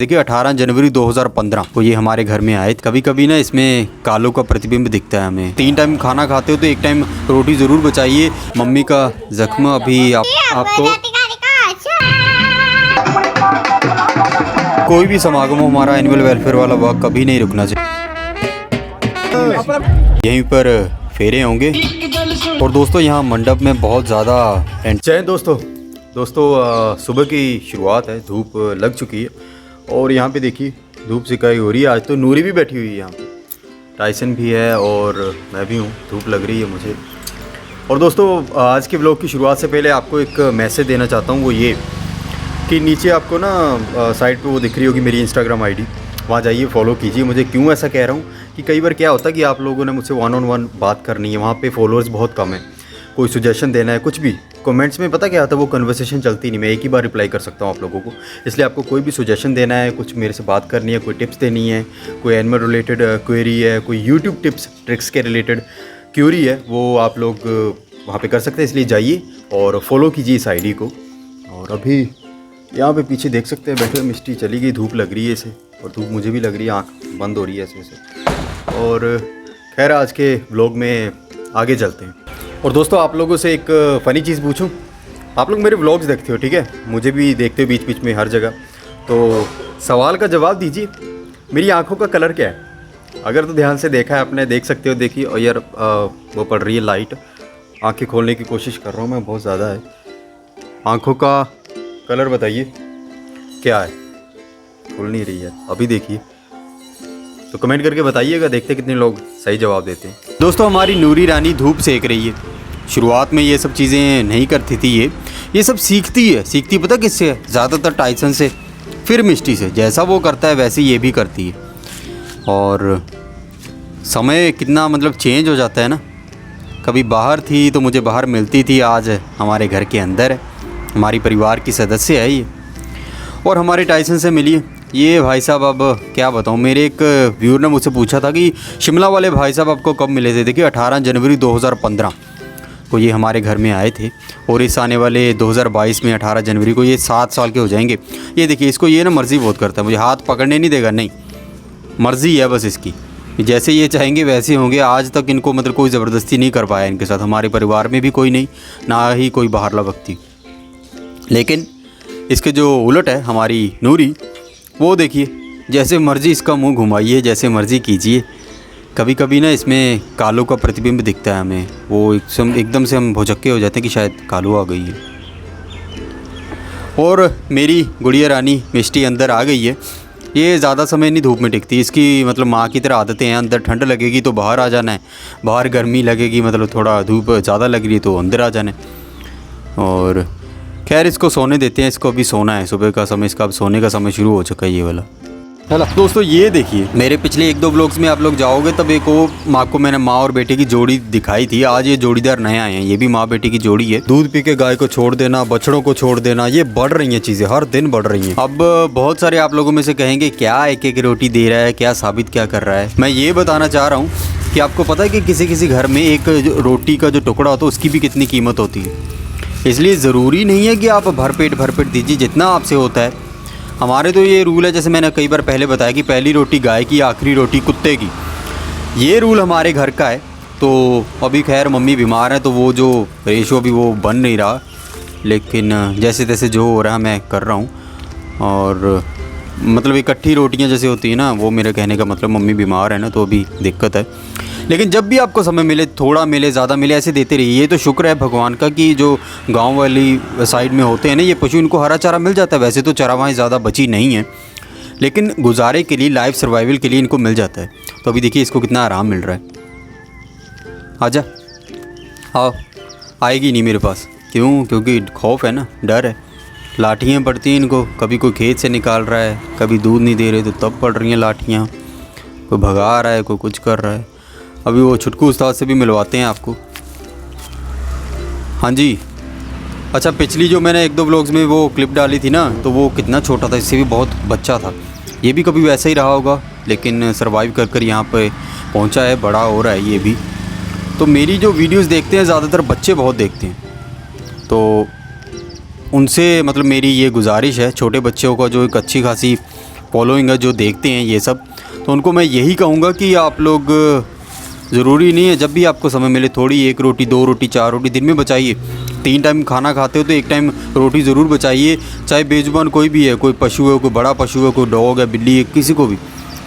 देखिए 18 जनवरी 2015 को ये हमारे घर में आए। कभी कभी ना इसमें कालों का प्रतिबिंब दिखता है हमें। 3 टाइम खाना खाते हो तो 1 टाइम रोटी ज़रूर बचाइए। मम्मी का जख्म अभी आपको कोई भी समागम हो, हमारा एनुअल वेलफेयर वाला वर्क कभी नहीं रुकना चाहिए। यहीं पर फेरे होंगे। और दोस्तों यहाँ मंडप में बहुत ज़्यादा जय दोस्तों सुबह की शुरुआत है। धूप लग चुकी है और यहाँ पे देखिए धूप सिकाई हो रही है। आज तो नूरी भी बैठी हुई है यहाँ पे, टाइसन भी है और मैं भी हूँ। धूप लग रही है मुझे। और दोस्तों आज के व्लॉग की शुरुआत से पहले आपको एक मैसेज देना चाहता हूँ, वो ये कि नीचे आपको ना साइड पे वो दिख रही होगी मेरी इंस्टाग्राम आईडी, वहाँ जाइए फॉलो कीजिए। मुझे क्यों ऐसा कह रहा हूँ कि कई बार क्या होता है कि आप लोगों ने मुझसे 1-on-1 बात करनी है, वहाँ पे फॉलोअर्स बहुत कम है। कोई सजेशन देना है, कुछ भी कमेंट्स में पता क्या आता है, वो कन्वर्सेशन चलती नहीं। मैं एक ही बार रिप्लाई कर सकता हूँ आप लोगों को। इसलिए आपको कोई भी सजेशन देना है, कुछ मेरे से बात करनी है, कोई टिप्स देनी है, कोई एनिमल रिलेटेड क्वेरी है, कोई यूट्यूब टिप्स ट्रिक्स के रिलेटेड क्वेरी है, वो आप लोग वहाँ पे कर सकते हैं। इसलिए जाइए और फॉलो कीजिए इस आईडी को। और अभी यहाँ पे पीछे देख सकते हैं बैठे मिस्टी चली गई। धूप लग रही है इसे और धूप मुझे भी लग रही है, आँख बंद हो रही है ऐसे ऐसे। और खैर आज के व्लॉग में आगे चलते हैं। और दोस्तों आप लोगों से एक फ़नी चीज़ पूछूं, आप लोग मेरे व्लॉग्स देखते हो, ठीक है, मुझे भी देखते हो बीच बीच में हर जगह, तो सवाल का जवाब दीजिए, मेरी आंखों का कलर क्या है? अगर तो ध्यान से देखा है आपने, देख सकते हो, देखिए। और यार वो पड़ रही है लाइट, आंखें खोलने की कोशिश कर रहा हूँ मैं, बहुत ज़्यादा है। आँखों का कलर बताइए क्या है? खुल नहीं रही है अभी, देखिए तो कमेंट करके बताइएगा, देखते कितने लोग सही जवाब देते हैं। दोस्तों हमारी नूरी रानी धूप सेक रही है। शुरुआत में ये सब चीज़ें नहीं करती थी, ये सब सीखती पता किससे है? ज़्यादातर टाइसन से, फिर मिस्टी से। जैसा वो करता है वैसे ये भी करती है। और समय कितना मतलब चेंज हो जाता है ना। कभी बाहर थी तो मुझे बाहर मिलती थी, आज हमारे घर के अंदर है, हमारी परिवार की सदस्य है ये। और हमारे टाइसन से मिली है ये भाई साहब। अब क्या बताऊँ, मेरे एक व्यूअर ने मुझसे पूछा था कि शिमला वाले भाई साहब आपको कब मिले थे। देखिए 18 जनवरी 2015 को ये हमारे घर में आए थे। और इस आने वाले 2022 में 18 जनवरी को ये 7 साल के हो जाएंगे। ये देखिए इसको ये ना मर्ज़ी बहुत करता है, मुझे हाथ पकड़ने नहीं देगा, नहीं, मर्ज़ी है बस इसकी, जैसे ये चाहेंगे वैसे होंगे। आज तक इनको मतलब कोई ज़बरदस्ती नहीं कर पाया इनके साथ। हमारे परिवार में भी कोई नहीं, ना ही कोई बाहरला व्यक्ति। लेकिन इसके जो उलट है हमारी नूरी, वो देखिए जैसे मर्ज़ी इसका मुंह घुमाइए, जैसे मर्ज़ी कीजिए। कभी कभी ना इसमें कालों का प्रतिबिंब दिखता है हमें, वो एकदम से हम भौचक्के हो जाते हैं कि शायद कालू आ गई है। और मेरी गुड़िया रानी मिष्टी अंदर आ गई है। ये ज़्यादा समय नहीं धूप में टिकती, इसकी मतलब माँ की तरह आदतें हैं। अंदर ठंड लगेगी तो बाहर आ जाना है, बाहर गर्मी लगेगी मतलब थोड़ा धूप ज़्यादा लग रही है तो अंदर आ जाना है। और खैर इसको सोने देते हैं, इसको अभी सोना है, सुबह का समय इसका अब सोने का समय शुरू हो चुका है ये वाला। हेलो दोस्तों, ये देखिए मेरे पिछले 1-2 व्लॉग्स में आप लोग जाओगे तब एक वो माँ को मैंने माँ और बेटे की जोड़ी दिखाई थी। आज ये जोड़ीदार नए आए हैं, ये भी माँ बेटे की जोड़ी है। दूध पी के गाय को छोड़ देना, बछड़ों को छोड़ देना, ये बढ़ रही हैं चीज़ें, हर दिन बढ़ रही हैं। अब बहुत सारे आप लोगों में से कहेंगे क्या एक रोटी दे रहा है, क्या साबित क्या कर रहा है। मैं ये बताना चाह रहा हूँ कि आपको पता है कि किसी घर में एक रोटी का जो टुकड़ा होता है उसकी भी कितनी कीमत होती है। इसलिए ज़रूरी नहीं है कि आप भरपेट दीजिए, जितना आपसे होता है। हमारे तो ये रूल है, जैसे मैंने कई बार पहले बताया कि पहली रोटी गाय की, आखिरी रोटी कुत्ते की। ये रूल हमारे घर का है। तो अभी खैर मम्मी बीमार है तो वो जो रेशो अभी वो बन नहीं रहा, लेकिन जैसे तैसे जो हो रहा है मैं कर रहा हूँ। और मतलब इकट्ठी रोटियाँ जैसे होती है ना, वो मेरे कहने का मतलब मम्मी बीमार है ना तो अभी दिक्कत है। लेकिन जब भी आपको समय मिले, थोड़ा मिले ज़्यादा मिले, ऐसे देते रहिए। ये तो शुक्र है भगवान का कि जो गांव वाली साइड में होते हैं ना ये पशु, इनको हरा चारा मिल जाता है। वैसे तो चरावाहें ज़्यादा बची नहीं है, लेकिन गुजारे के लिए, लाइफ सर्वाइवल के लिए इनको मिल जाता है। तो अभी देखिए इसको कितना आराम मिल रहा है। आजा, आओ। आएगी नहीं मेरे पास, क्यों? क्योंकि खौफ है ना, डर है। लाठियाँ पड़ती हैं इनको, कभी कोई खेत से निकाल रहा है, कभी दूध नहीं दे रहे तो तब पड़ रही हैं लाठियाँ। कोई भगा रहा है, कोई कुछ कर रहा है। अभी वो छुटकू उस्ताद से भी मिलवाते हैं आपको। हाँ जी, अच्छा पिछली जो मैंने 1-2 व्लॉग्स में वो क्लिप डाली थी ना, तो वो कितना छोटा था, इससे भी बहुत बच्चा था। ये भी कभी वैसा ही रहा होगा, लेकिन सरवाइव कर यहाँ पे पहुँचा है, बड़ा हो रहा है ये भी। तो मेरी जो वीडियोस देखते हैं ज़्यादातर बच्चे बहुत देखते हैं, तो उनसे मतलब मेरी ये गुजारिश है, छोटे बच्चों का जो एक अच्छी खासी फॉलोइंग है, जो देखते हैं ये सब, तो उनको मैं यही कहूँगा कि आप लोग ज़रूरी नहीं है जब भी आपको समय मिले थोड़ी 1 रोटी 2 रोटी 4 रोटी दिन में बचाइए। 3 टाइम खाना खाते हो तो 1 टाइम रोटी ज़रूर बचाइए। चाहे बेजुबान कोई भी है, कोई पशु है, कोई बड़ा पशु है, कोई डॉग है, बिल्ली है, किसी को भी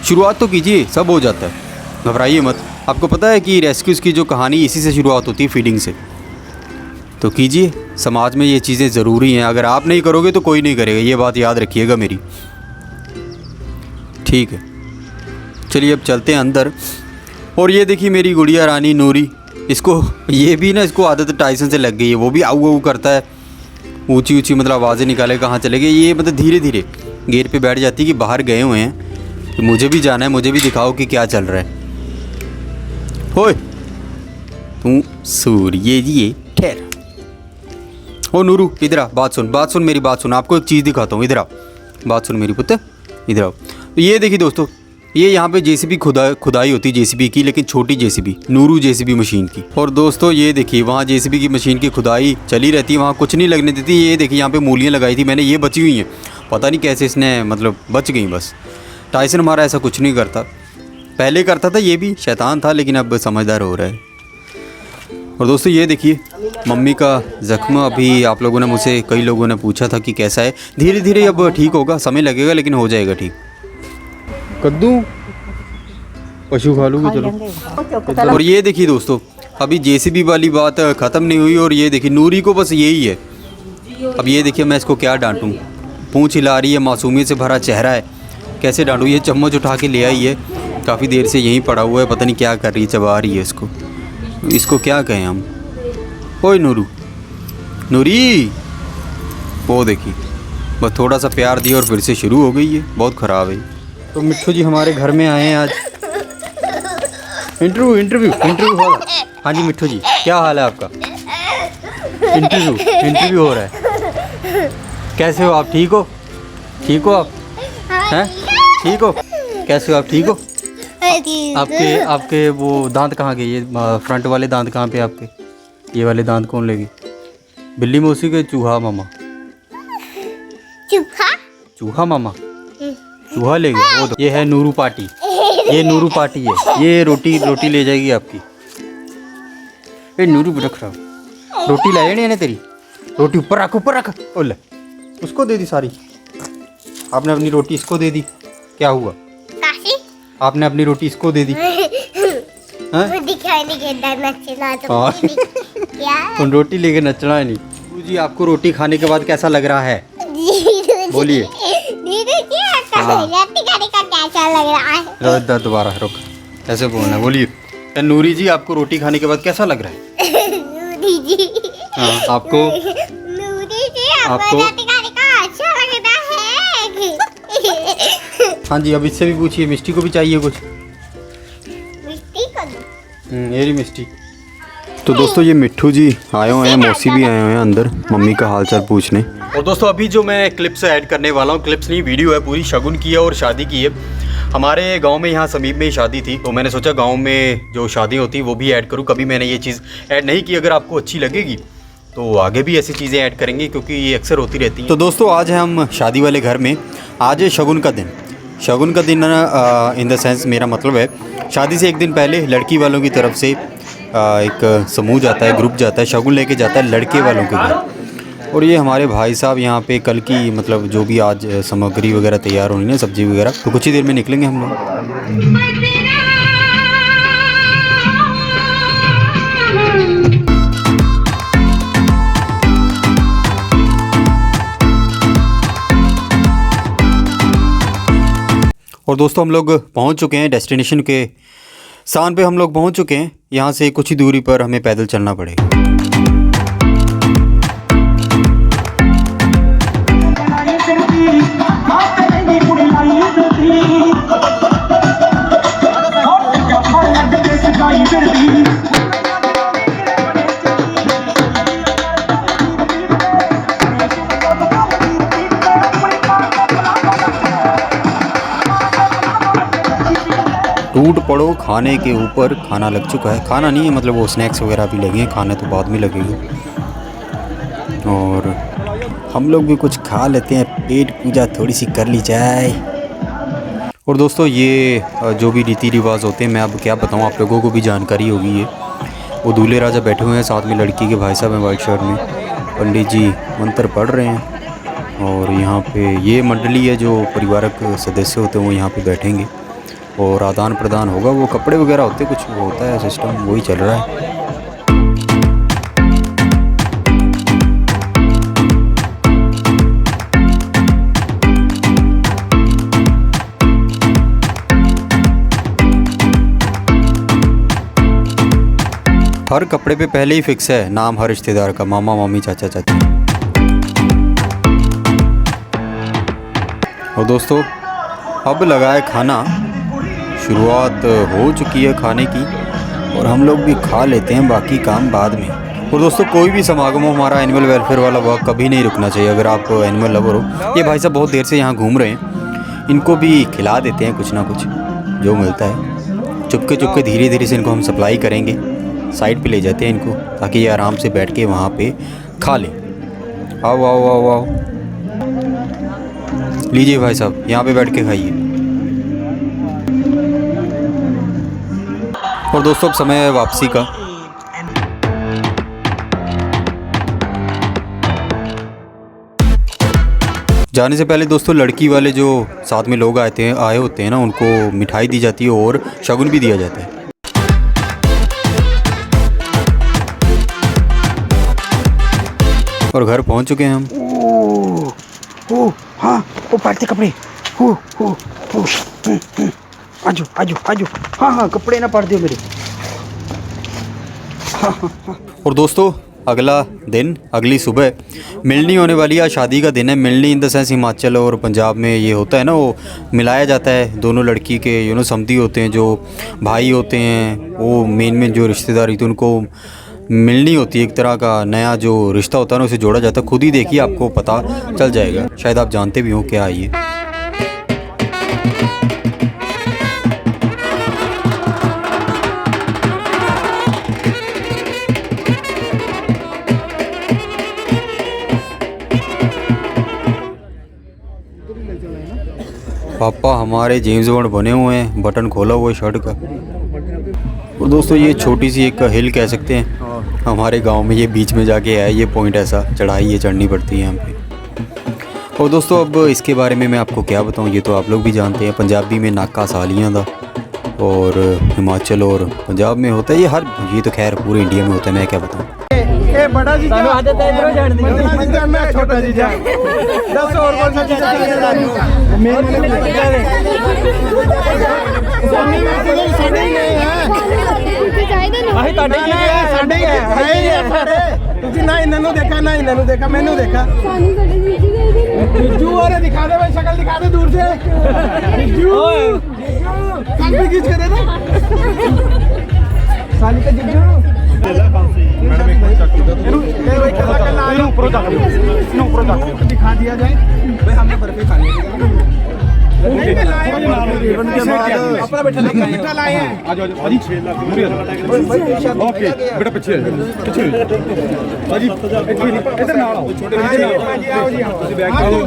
शुरुआत तो कीजिए, सब हो जाता है, घबराइए मत। आपको पता है कि रेस्क्यूज़ की जो कहानी इसी से शुरुआत होती है, फीडिंग से। तो कीजिए, समाज में ये चीज़ें ज़रूरी हैं। अगर आप नहीं करोगे तो कोई नहीं करेगा, ये बात याद रखिएगा मेरी, ठीक है। चलिए अब चलते हैं अंदर। और ये देखिए मेरी गुड़िया रानी नूरी, इसको ये भी ना, इसको आदत टाइसन से लग गई है। वो भी आऊ आऊ करता है, ऊंची ऊंची मतलब आवाज़ें निकाले, कहाँ चले गए ये, मतलब धीरे धीरे गेट पे बैठ जाती है कि बाहर गए हुए हैं, तो मुझे भी जाना है, मुझे भी दिखाओ कि क्या चल रहा है। होए तू सूर्य जी, ठहर। ओ नूरू इधर आ, बात सुन मेरी बात सुन, आपको एक चीज़ दिखाता हूँ, इधर आ, बात सुन मेरी पुत्र, इधर आओ। तो ये देखिए दोस्तों, ये यहाँ पे जेसीबी खुदाई होती है जेसीबी की, लेकिन छोटी जेसीबी, नूरू जेसीबी मशीन की। और दोस्तों ये देखिए वहाँ जेसीबी की मशीन की खुदाई चली रहती है, वहाँ कुछ नहीं लगने देती। ये देखिए यहाँ पे मूलियाँ लगाई थी मैंने, ये बची हुई हैं, पता नहीं कैसे इसने मतलब बच गई बस। टाइसन हमारा ऐसा कुछ नहीं करता, पहले करता था, ये भी शैतान था, लेकिन अब समझदार हो रहा है। और दोस्तों ये देखिए मम्मी का ज़ख्म, अभी आप लोगों ने मुझसे, कई लोगों ने पूछा था कि कैसा है, धीरे धीरे अब ठीक होगा, समय लगेगा लेकिन हो जाएगा ठीक। कद्दू पशु खा लूँगी चलो। और ये देखिए दोस्तों, अभी जेसीबी वाली बात ख़त्म नहीं हुई, और ये देखिए नूरी को बस यही है। अब ये देखिए मैं इसको क्या डांटूँ, पूँछ हिला रही है, मासूमियत से भरा चेहरा है, कैसे डांटूँ। ये चम्मच उठा के ले आई है, काफ़ी देर से यहीं पड़ा हुआ है, पता नहीं क्या कर रही है, चबा रही है इसको क्या कहें हम। ओए नूरू, नूरी, वो देखिए बस थोड़ा सा प्यार दिया और फिर से शुरू हो गई है, बहुत ख़राब है। तो मिट्ठू जी हमारे घर में आए हैं आज, इंटरव्यू हो रहा है। हाँ जी मिट्ठू जी, क्या हाल है आपका? इंटरव्यू हो रहा है। कैसे हो आप, ठीक हो? ठीक हो आप हैं, ठीक हो? कैसे हो आप, ठीक हो? आपके वो दांत कहाँ गए, ये फ्रंट वाले दांत कहाँ पे आपके, ये वाले दांत कौन लेगी? बिल्ली मौसी के चूहा मामा, चूहा मामा चूहा ले गया वो। ये है नूरू पार्टी, ये नूरू पार्टी है, ये रोटी ले जाएगी आपकी। ए नूरू बेटा खराब, रोटी लाए नहीं तेरी, रोटी ऊपर रख। ओ ले, उसको दे दी सारी, आपने अपनी रोटी इसको दे दी, क्या हुआ? आपने अपनी रोटी इसको दे दी। रोटी लेके नचना है नहीं जी। आपको रोटी खाने के बाद कैसा लग रहा है, बोलिए। कैसा लग रहा है, दोबारा रुक, ऐसे बोलना, बोलिए। नूरी जी आपको रोटी खाने के बाद कैसा लग रहा है? नूरी जी आपको रोटी खाने का अच्छा लग रहा है। हाँ जी, अब इससे भी पूछिए, मिष्टी को भी चाहिए कुछ? मिष्टी को मेरी मिष्टी। तो दोस्तों ये मिट्ठू जी आए हुए हैं, मौसी भी आए हुए हैं अंदर मम्मी का हालचाल पूछने। और दोस्तों अभी जो मैं क्लिप्स ऐड करने वाला हूँ, क्लिप्स नहीं वीडियो है पूरी, शगुन की है और शादी की है। हमारे गांव में यहाँ समीप में ही शादी थी, तो मैंने सोचा गांव में जो शादी होती है वो भी ऐड करूँ। कभी मैंने ये चीज़ ऐड नहीं की, अगर आपको अच्छी लगेगी तो आगे भी ऐसी चीज़ें ऐड करेंगे, क्योंकि ये अक्सर होती रहती हैं। तो दोस्तों आज है हम शादी वाले घर में, आज है शगुन का दिन। शगुन का दिन इन द सेंस मेरा मतलब है शादी से एक दिन पहले लड़की वालों की तरफ से एक समूह जाता है, ग्रुप जाता है, शगुन लेके जाता है लड़के वालों के घर। और ये हमारे भाई साहब यहाँ पे कल की मतलब जो भी आज सामग्री वगैरह तैयार होनी है, सब्जी वगैरह, तो कुछ ही देर में निकलेंगे हम लोग। और दोस्तों हम लोग पहुँच चुके हैं डेस्टिनेशन के स्थान पे, हम लोग पहुँच चुके हैं। यहाँ से कुछ ही दूरी पर हमें पैदल चलना पड़ेगा। टूट पड़ो खाने के ऊपर, खाना लग चुका है, खाना नहीं है मतलब वो स्नैक्स वगैरह भी लगे हैं, खाने तो बाद में लगेंगे। और हम लोग भी कुछ खा लेते हैं, पेट पूजा थोड़ी सी कर ली जाए। और दोस्तों ये जो भी रीति रिवाज होते हैं, मैं अब क्या बताऊँ, आप लोगों को भी जानकारी होगी। ये वो दूल्हे राजा बैठे हुए हैं, साथ में लड़की के भाई साहब हैं वाइट शर्ट में। पंडित जी मंत्र पढ़ रहे हैं और यहाँ पे ये मंडली है जो परिवारक सदस्य होते हैं वो यहाँ पे बैठेंगे और आदान प्रदान होगा। वो कपड़े वगैरह होते कुछ वो होता है सिस्टम, वही चल रहा है। हर कपड़े पे पहले ही फिक्स है नाम हर रिश्तेदार का, मामा मामी चाचा चाची। और दोस्तों अब लगा है खाना, शुरुआत हो चुकी है खाने की और हम लोग भी खा लेते हैं, बाकी काम बाद में। और दोस्तों कोई भी समागम हो, हमारा एनिमल वेलफेयर वाला वर्क कभी नहीं रुकना चाहिए। अगर आप एनिमल लवर हो, ये भाई साहब बहुत देर से यहाँ घूम रहे हैं, इनको भी खिला देते हैं कुछ ना कुछ जो मिलता है। चुपके चुपके धीरे धीरे से इनको हम सप्लाई करेंगे, साइड पे ले जाते हैं इनको ताकि ये आराम से बैठ के वहाँ पे खा लें। आओ आओ आओ आओ, लीजिए भाई साहब यहाँ पे बैठ के खाइए। और दोस्तों अब समय है वापसी का। जाने से पहले दोस्तों लड़की वाले जो साथ में लोग आए होते हैं ना, उनको मिठाई दी जाती है और शगुन भी दिया जाता है। और घर पहुंच चुके हैं हम। हाँ वो पाटते कपड़े। आजो आजो आजो। हाँ कपड़े ना पाट दियो मेरे। और दोस्तों अगला दिन, अगली सुबह मिलनी होने वाली है। शादी का दिन है। मिलनी इन द सेंस हिमाचल और पंजाब में ये होता है ना, वो मिलाया जाता है दोनों लड़की के समधी होते हैं, जो भाई होते हैं, वो मेन जो रिश्तेदार थे उनको मिलनी होती है। एक तरह का नया जो रिश्ता होता है ना, उसे जोड़ा जाता है। खुद ही देखिए आपको पता चल जाएगा, शायद आप जानते भी हो क्या है ये। पापा हमारे जेम्स बॉन्ड बने हुए हैं, बटन खोला हुआ है शर्ट का। और दोस्तों ये छोटी सी एक हिल कह सकते हैं हमारे गांव में, ये बीच में जाके है ये पॉइंट, ऐसा चढ़ाई ये चढ़नी पड़ती है यहाँ पे। और दोस्तों अब इसके बारे में मैं आपको क्या बताऊँ, ये तो आप लोग भी जानते हैं, पंजाबी में नाका सालियाँ दा, और हिमाचल और पंजाब में होता है ये। ये तो खैर पूरे इंडिया में होता है, मैं क्या बताऊँ। ए बड़ा जीजा आदत है इधर जान दी। बड़ा जीजा मैं छोटा जीजा 10 और कौन सा जीजा मेरे जीजा है साडे ही नहीं है भाई, ਤੁਹਾਡੇ ਕੀ ਹੈ ਸਾਡੇ ਹੀ ਹੈ ਸਾਰੇ। ਤੁਸੀਂ ਨਾ ਇਹਨਾਂ ਨੂੰ ਦੇਖਾ ਨਾ ਇਹਨਾਂ ਨੂੰ ਦੇਖਾ, ਮੈਨੂੰ ਦੇਖਾ। जीजू अरे दिखा दे भाई, शक्ल दिखा दे दूर से। जीजू सेल्फी खींच के दे दे साली का जीजू। दिखा दिया जाए भाई, हमने बर्फी खानी है। अपना बैठा लाए हैं। ओके बेटा पीछे भाजी इधर ना आओ, छोटे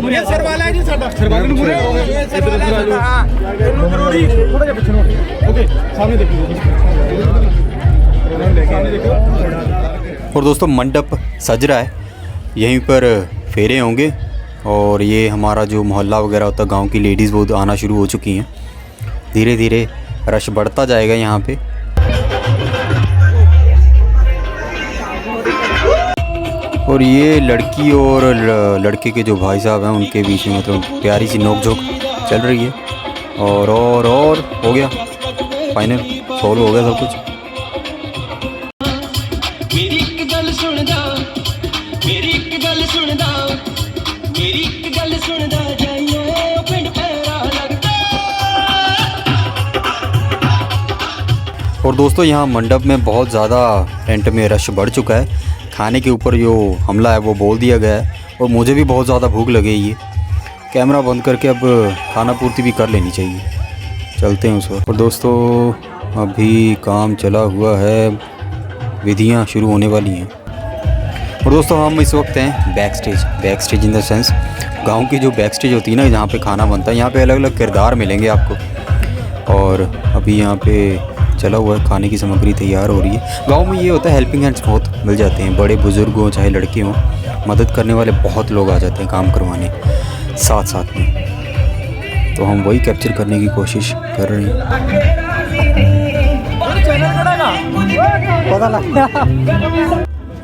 ये सर वाला है जी, साडा सर वाले ਨੂੰ ਮੂਰੇ ये सर वाला है। हां ਇਹਨੂੰ ਕਰੋੜੀ थोड़ा ਜਿਹਾ ਪਿੱਛੇ ओके सामने देखिए, सामने देखो। और दोस्तों मंडप सज रहा है, यहीं पर फेरे होंगे और ये हमारा जो मोहल्ला वगैरह होता है, गांव की लेडीज़ वो आना शुरू हो चुकी हैं। धीरे धीरे रश बढ़ता जाएगा यहाँ पे। और ये लड़की और लड़के के जो भाई साहब हैं उनके बीच में मतलब प्यारी सी नोक झोंक चल रही है। और हो गया फाइनल, सॉल्व हो गया सब कुछ। और दोस्तों यहाँ मंडप में बहुत ज़्यादा टेंट में रश बढ़ चुका है। खाने के ऊपर जो हमला है वो बोल दिया गया है और मुझे भी बहुत ज़्यादा भूख लगी है। ये कैमरा बंद करके अब खाना पूर्ति भी कर लेनी चाहिए। चलते हैं उस वक्त। और दोस्तों अभी काम चला हुआ है, विधियाँ शुरू होने वाली हैं। और दोस्तों हम इस वक्त हैं back stage in the sense गांव की जो बैक स्टेज होती है ना, जहाँ पे खाना बनता है, यहाँ पे अलग अलग किरदार मिलेंगे आपको। और अभी यहाँ पे चला हुआ है, खाने की सामग्री तैयार हो रही है। गांव में ये होता है, हेल्पिंग हैंड्स बहुत मिल जाते हैं, बड़े बुजुर्ग हों चाहे लड़के हों, मदद करने वाले बहुत लोग आ जाते हैं काम करवाने साथ साथ में। तो हम वही कैप्चर करने की कोशिश कर रहे हैं।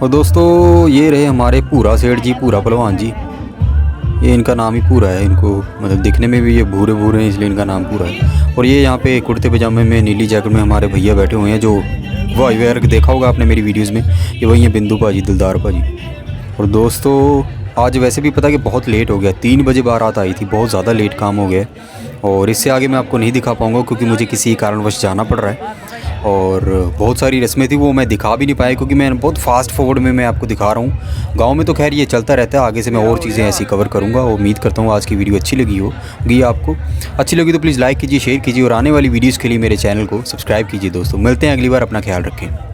और दोस्तों ये रहे हमारे पूरा सेठ जी, पूरा पहलवान जी। ये इनका नाम ही पूरा है, इनको मतलब दिखने में भी ये भूरे भूरे हैं इसलिए इनका नाम पूरा है। और ये यहाँ पे कुर्ते पजामे में, नीली जैकेट में हमारे भैया बैठे हुए हैं, जो वाई वेयर देखा होगा आपने मेरी वीडियोस में। ये वही है बिंदु पाजी, दिलदार पाजी। और दोस्तों आज वैसे भी पता कि बहुत लेट हो गया, 3 बजे बारात आई थी, बहुत ज़्यादा लेट काम हो गया। और इससे आगे मैं आपको नहीं दिखा पाऊँगा क्योंकि मुझे किसी कारणवश जाना पड़ रहा है। और बहुत सारी रस्में थी, वो मैं दिखा भी नहीं पाया क्योंकि मैं बहुत फास्ट फॉरवर्ड में मैं आपको दिखा रहा हूँ। गांव में तो खैर ये चलता रहता है, आगे से मैं और चीज़ें ऐसी कवर करूँगा। उम्मीद करता हूँ आज की वीडियो अच्छी लगी होगी आपको। अच्छी लगी तो प्लीज़ लाइक कीजिए, शेयर कीजिए और आने वाली वीडियोज़ के लिए मेरे चैनल को सब्सक्राइब कीजिए। दोस्तों मिलते हैं अगली बार, अपना ख्याल रखें।